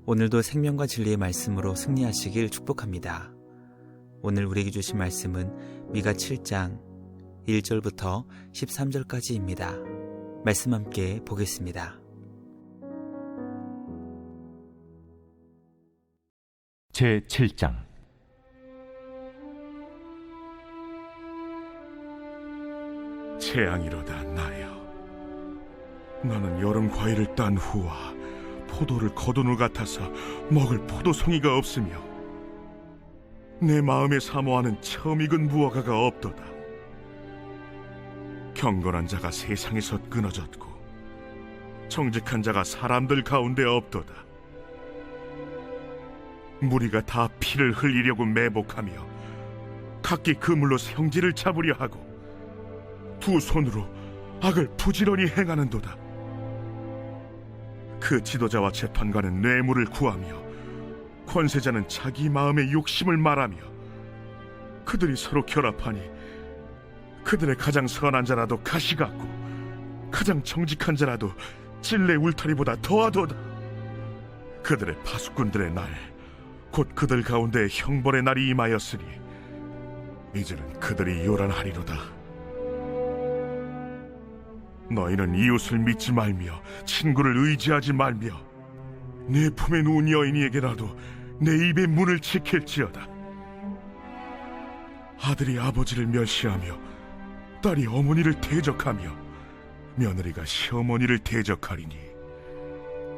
오늘도 생명과 진리의 말씀으로 승리하시길 축복합니다. 오늘 우리에게 주신 말씀은 미가 7장 1절부터 13절까지입니다. 말씀 함께 보겠습니다. 제7장. 재앙이로다 나여, 나는 여름 과일을 딴 후와 포도를 거둔 후 같아서 먹을 포도송이가 없으며 내 마음에 사모하는 처음 익은 무화과가 없도다. 경건한 자가 세상에서 끊어졌고 정직한 자가 사람들 가운데 없도다. 무리가 다 피를 흘리려고 매복하며 각기 그물로 성질을 잡으려 하고 두 손으로 악을 부지런히 행하는도다. 그 지도자와 재판관은 뇌물을 구하며 권세자는 자기 마음의 욕심을 말하며 그들이 서로 결합하니 그들의 가장 선한 자라도 가시 같고 가장 정직한 자라도 찔레 울타리보다 더하도다. 그들의 파수꾼들의 날, 곧 그들 가운데 형벌의 날이 임하였으니 이제는 그들이 요란하리로다. 너희는 이웃을 믿지 말며 친구를 의지하지 말며 내 품에 누운 여인에게라도 내 입의 문을 지킬지어다. 아들이 아버지를 멸시하며 딸이 어머니를 대적하며 며느리가 시어머니를 대적하리니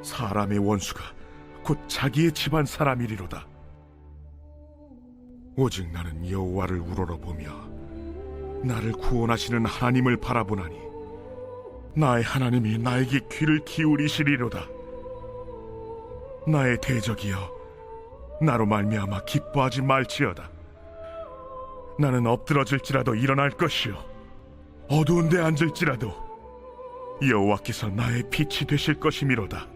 사람의 원수가 곧 자기의 집안 사람이리로다. 오직 나는 여호와를 우러러보며 나를 구원하시는 하나님을 바라보나니 나의 하나님이 나에게 귀를 기울이시리로다. 나의 대적이여, 나로 말미암아 기뻐하지 말지어다. 나는 엎드러질지라도 일어날 것이요 어두운 데 앉을지라도 여호와께서 나의 빛이 되실 것이미로다.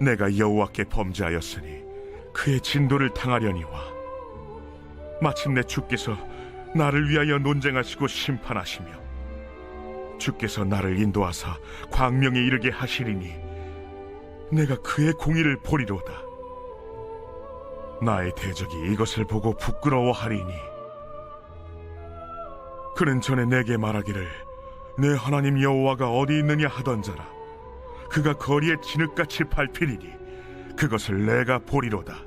내가 여호와께 범죄하였으니 그의 진도를 당하려니와 마침내 주께서 나를 위하여 논쟁하시고 심판하시며 주께서 나를 인도하사 광명에 이르게 하시리니 내가 그의 공의를 보리로다. 나의 대적이 이것을 보고 부끄러워하리니 그는 전에 내게 말하기를 내 하나님 여호와가 어디 있느냐 하던 자라. 그가 거리에 진흙같이 밟히리니 그것을 내가 보리로다.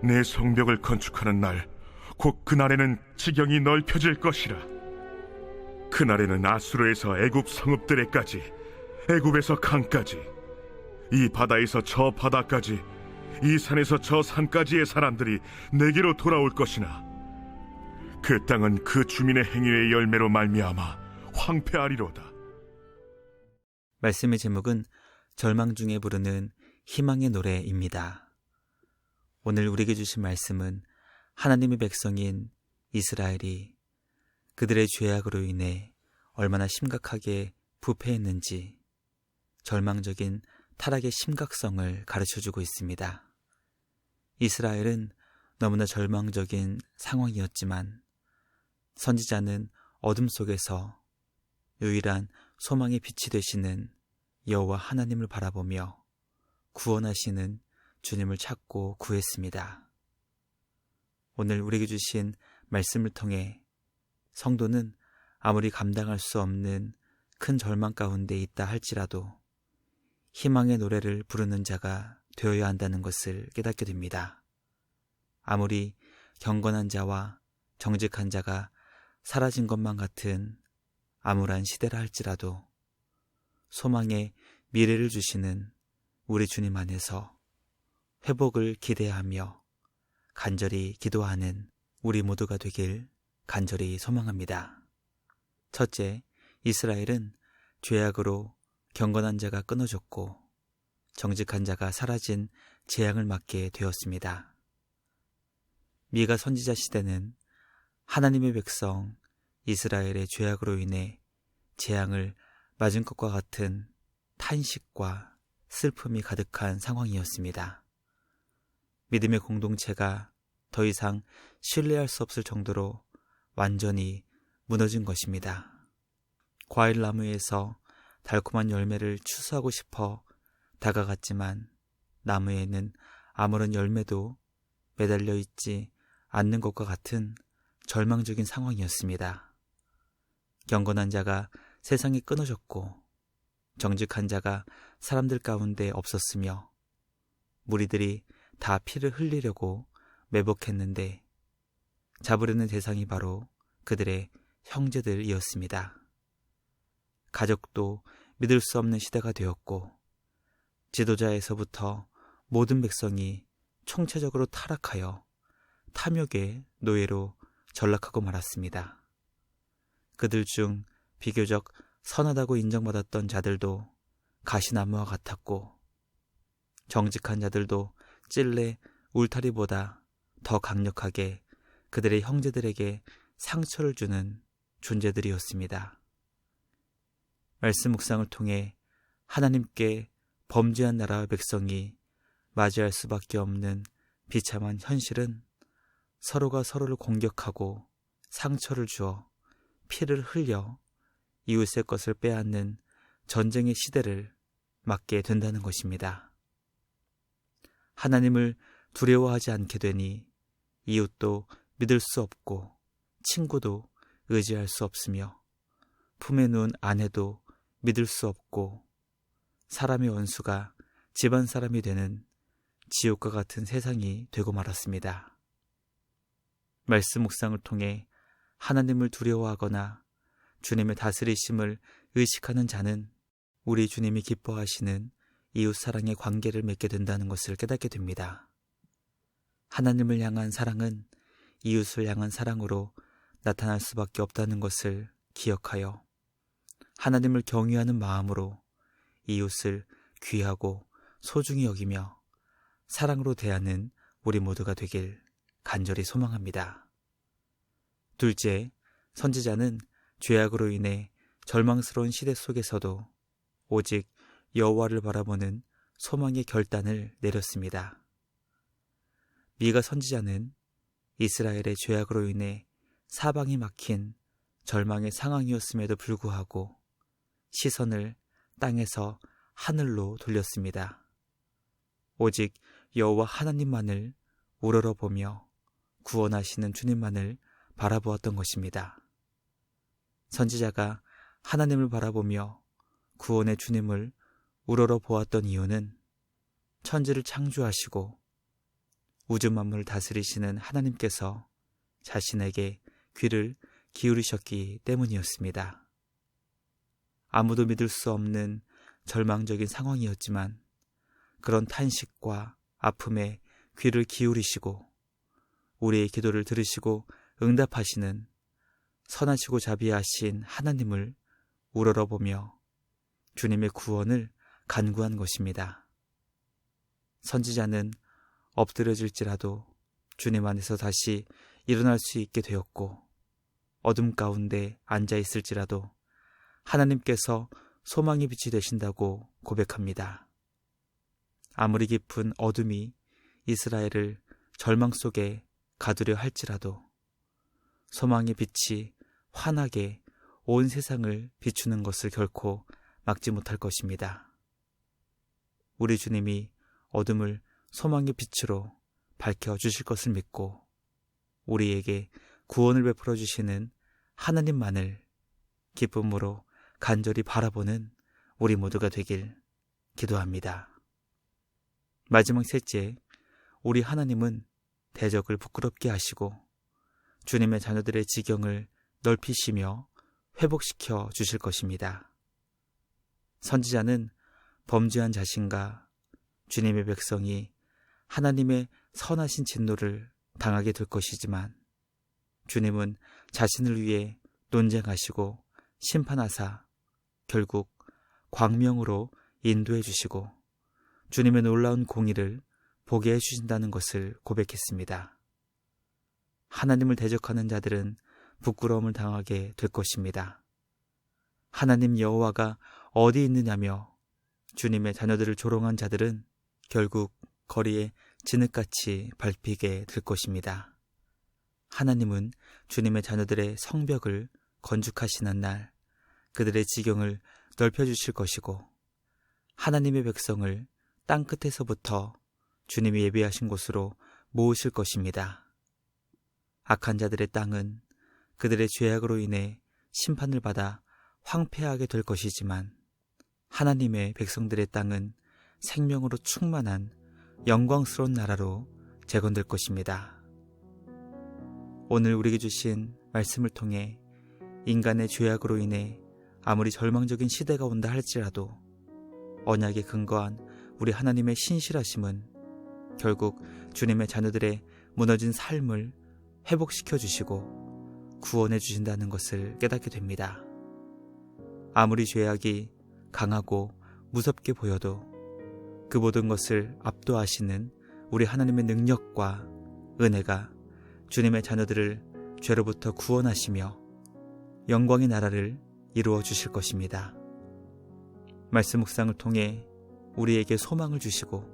내 성벽을 건축하는 날, 곧 그날에는 지경이 넓혀질 것이라. 그날에는 아수르에서 애굽 성읍들에까지, 애굽에서 강까지, 이 바다에서 저 바다까지, 이 산에서 저 산까지의 사람들이 내게로 돌아올 것이나 그 땅은 그 주민의 행위의 열매로 말미암아 황폐하리로다. 말씀의 제목은 절망 중에 부르는 희망의 노래입니다. 오늘 우리에게 주신 말씀은 하나님의 백성인 이스라엘이 그들의 죄악으로 인해 얼마나 심각하게 부패했는지 절망적인 타락의 심각성을 가르쳐주고 있습니다. 이스라엘은 너무나 절망적인 상황이었지만 선지자는 어둠 속에서 유일한 소망의 빛이 되시는 여호와 하나님을 바라보며 구원하시는 주님을 찾고 구했습니다. 오늘 우리에게 주신 말씀을 통해 성도는 아무리 감당할 수 없는 큰 절망 가운데 있다 할지라도 희망의 노래를 부르는 자가 되어야 한다는 것을 깨닫게 됩니다. 아무리 경건한 자와 정직한 자가 사라진 것만 같은 암울한 시대라 할지라도 소망의 미래를 주시는 우리 주님 안에서 회복을 기대하며 간절히 기도하는 우리 모두가 되길 간절히 소망합니다. 첫째, 이스라엘은 죄악으로 경건한 자가 끊어졌고 정직한 자가 사라진 재앙을 맞게 되었습니다. 미가 선지자 시대는 하나님의 백성 이스라엘의 죄악으로 인해 재앙을 맞은 것과 같은 탄식과 슬픔이 가득한 상황이었습니다. 믿음의 공동체가 더 이상 신뢰할 수 없을 정도로 완전히 무너진 것입니다. 과일나무에서 달콤한 열매를 추수하고 싶어 다가갔지만 나무에는 아무런 열매도 매달려 있지 않는 것과 같은 절망적인 상황이었습니다. 경건한 자가 세상에 끊어졌고 정직한 자가 사람들 가운데 없었으며 무리들이 다 피를 흘리려고 매복했는데 잡으려는 대상이 바로 그들의 형제들이었습니다. 가족도 믿을 수 없는 시대가 되었고 지도자에서부터 모든 백성이 총체적으로 타락하여 탐욕의 노예로 전락하고 말았습니다. 그들 중 비교적 선하다고 인정받았던 자들도 가시나무와 같았고 정직한 자들도 찔레 울타리보다 더 강력하게 그들의 형제들에게 상처를 주는 존재들이었습니다. 말씀 묵상을 통해 하나님께 범죄한 나라와 백성이 맞이할 수밖에 없는 비참한 현실은 서로가 서로를 공격하고 상처를 주어 피를 흘려 이웃의 것을 빼앗는 전쟁의 시대를 맞게 된다는 것입니다. 하나님을 두려워하지 않게 되니 이웃도 믿을 수 없고 친구도 의지할 수 없으며 품에 누운 아내도 믿을 수 없고 사람의 원수가 집안 사람이 되는 지옥과 같은 세상이 되고 말았습니다. 말씀 묵상을 통해 하나님을 두려워하거나 주님의 다스리심을 의식하는 자는 우리 주님이 기뻐하시는 이웃 사랑의 관계를 맺게 된다는 것을 깨닫게 됩니다. 하나님을 향한 사랑은 이웃을 향한 사랑으로 나타날 수밖에 없다는 것을 기억하여 하나님을 경외하는 마음으로 이웃을 귀하고 소중히 여기며 사랑으로 대하는 우리 모두가 되길 간절히 소망합니다. 둘째, 선지자는 죄악으로 인해 절망스러운 시대 속에서도 오직 여호와를 바라보는 소망의 결단을 내렸습니다. 미가 선지자는 이스라엘의 죄악으로 인해 사방이 막힌 절망의 상황이었음에도 불구하고 시선을 땅에서 하늘로 돌렸습니다. 오직 여호와 하나님만을 우러러보며 구원하시는 주님만을 바라보았던 것입니다. 선지자가 하나님을 바라보며 구원의 주님을 우러러보았던 이유는 천지를 창조하시고 우주 만물을 다스리시는 하나님께서 자신에게 귀를 기울이셨기 때문이었습니다. 아무도 믿을 수 없는 절망적인 상황이었지만 그런 탄식과 아픔에 귀를 기울이시고 우리의 기도를 들으시고 응답하시는 선하시고 자비하신 하나님을 우러러보며 주님의 구원을 간구한 것입니다. 선지자는 엎드려질지라도 주님 안에서 다시 일어날 수 있게 되었고 어둠 가운데 앉아 있을지라도 하나님께서 소망의 빛이 되신다고 고백합니다. 아무리 깊은 어둠이 이스라엘을 절망 속에 가두려 할지라도 소망의 빛이 환하게 온 세상을 비추는 것을 결코 막지 못할 것입니다. 우리 주님이 어둠을 소망의 빛으로 밝혀주실 것을 믿고 우리에게 구원을 베풀어 주시는 하나님만을 기쁨으로 간절히 바라보는 우리 모두가 되길 기도합니다. 마지막 셋째, 우리 하나님은 대적을 부끄럽게 하시고 주님의 자녀들의 지경을 넓히시며 회복시켜 주실 것입니다. 선지자는 범죄한 자신과 주님의 백성이 하나님의 선하신 진노를 당하게 될 것이지만 주님은 자신을 위해 논쟁하시고 심판하사 결국 광명으로 인도해 주시고 주님의 놀라운 공의를 보게 해주신다는 것을 고백했습니다. 하나님을 대적하는 자들은 부끄러움을 당하게 될 것입니다. 하나님 여호와가 어디 있느냐며 주님의 자녀들을 조롱한 자들은 결국 거리에 진흙같이 밟히게 될 것입니다. 하나님은 주님의 자녀들의 성벽을 건축하시는 날 그들의 지경을 넓혀주실 것이고 하나님의 백성을 땅 끝에서부터 주님이 예비하신 곳으로 모으실 것입니다. 악한 자들의 땅은 그들의 죄악으로 인해 심판을 받아 황폐하게 될 것이지만 하나님의 백성들의 땅은 생명으로 충만한 영광스러운 나라로 재건될 것입니다. 오늘 우리에게 주신 말씀을 통해 인간의 죄악으로 인해 아무리 절망적인 시대가 온다 할지라도 언약에 근거한 우리 하나님의 신실하심은 결국 주님의 자녀들의 무너진 삶을 회복시켜 주시고 구원해 주신다는 것을 깨닫게 됩니다. 아무리 죄악이 강하고 무섭게 보여도 그 모든 것을 압도하시는 우리 하나님의 능력과 은혜가 주님의 자녀들을 죄로부터 구원하시며 영광의 나라를 이루어 주실 것입니다. 말씀 묵상을 통해 우리에게 소망을 주시고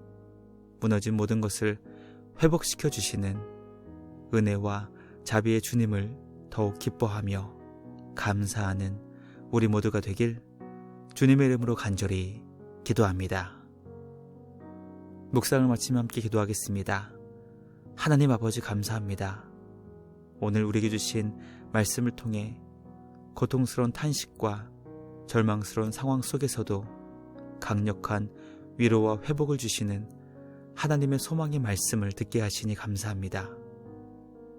무너진 모든 것을 회복시켜 주시는 은혜와 자비의 주님을 더욱 기뻐하며 감사하는 우리 모두가 되길 주님의 이름으로 간절히 기도합니다. 묵상을 마치며 함께 기도하겠습니다. 하나님 아버지 감사합니다. 오늘 우리에게 주신 말씀을 통해 고통스러운 탄식과 절망스러운 상황 속에서도 강력한 위로와 회복을 주시는 하나님의 소망의 말씀을 듣게 하시니 감사합니다.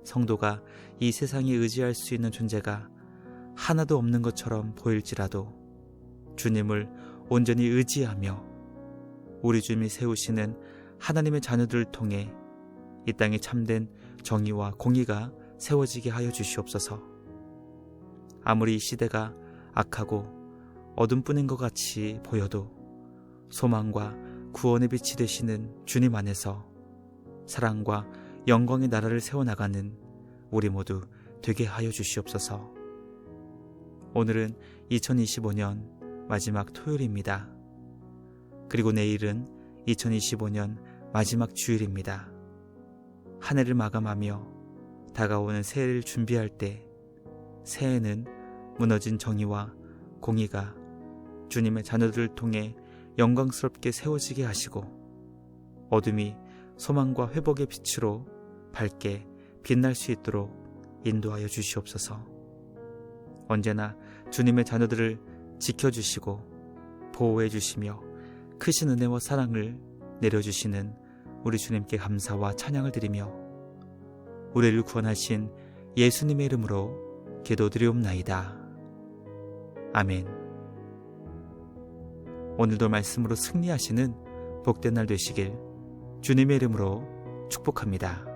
성도가 이 세상에 의지할 수 있는 존재가 하나도 없는 것처럼 보일지라도 주님을 온전히 의지하며 우리 주님이 세우시는 하나님의 자녀들을 통해 이 땅에 참된 정의와 공의가 세워지게 하여 주시옵소서. 아무리 이 시대가 악하고 어둠뿐인 것 같이 보여도 소망과 구원의 빛이 되시는 주님 안에서 사랑과 영광의 나라를 세워나가는 우리 모두 되게 하여 주시옵소서. 오늘은 2025년 마지막 토요일입니다. 그리고 내일은 2025년 마지막 주일입니다. 한 해를 마감하며 다가오는 새해를 준비할 때 새해는 무너진 정의와 공의가 주님의 자녀들을 통해 영광스럽게 세워지게 하시고 어둠이 소망과 회복의 빛으로 밝게 빛날 수 있도록 인도하여 주시옵소서. 언제나 주님의 자녀들을 지켜주시고 보호해 주시며 크신 은혜와 사랑을 내려주시는 우리 주님께 감사와 찬양을 드리며 우리를 구원하신 예수님의 이름으로 기도드리옵나이다. 아멘. 오늘도 말씀으로 승리하시는 복된 날 되시길 주님의 이름으로 축복합니다.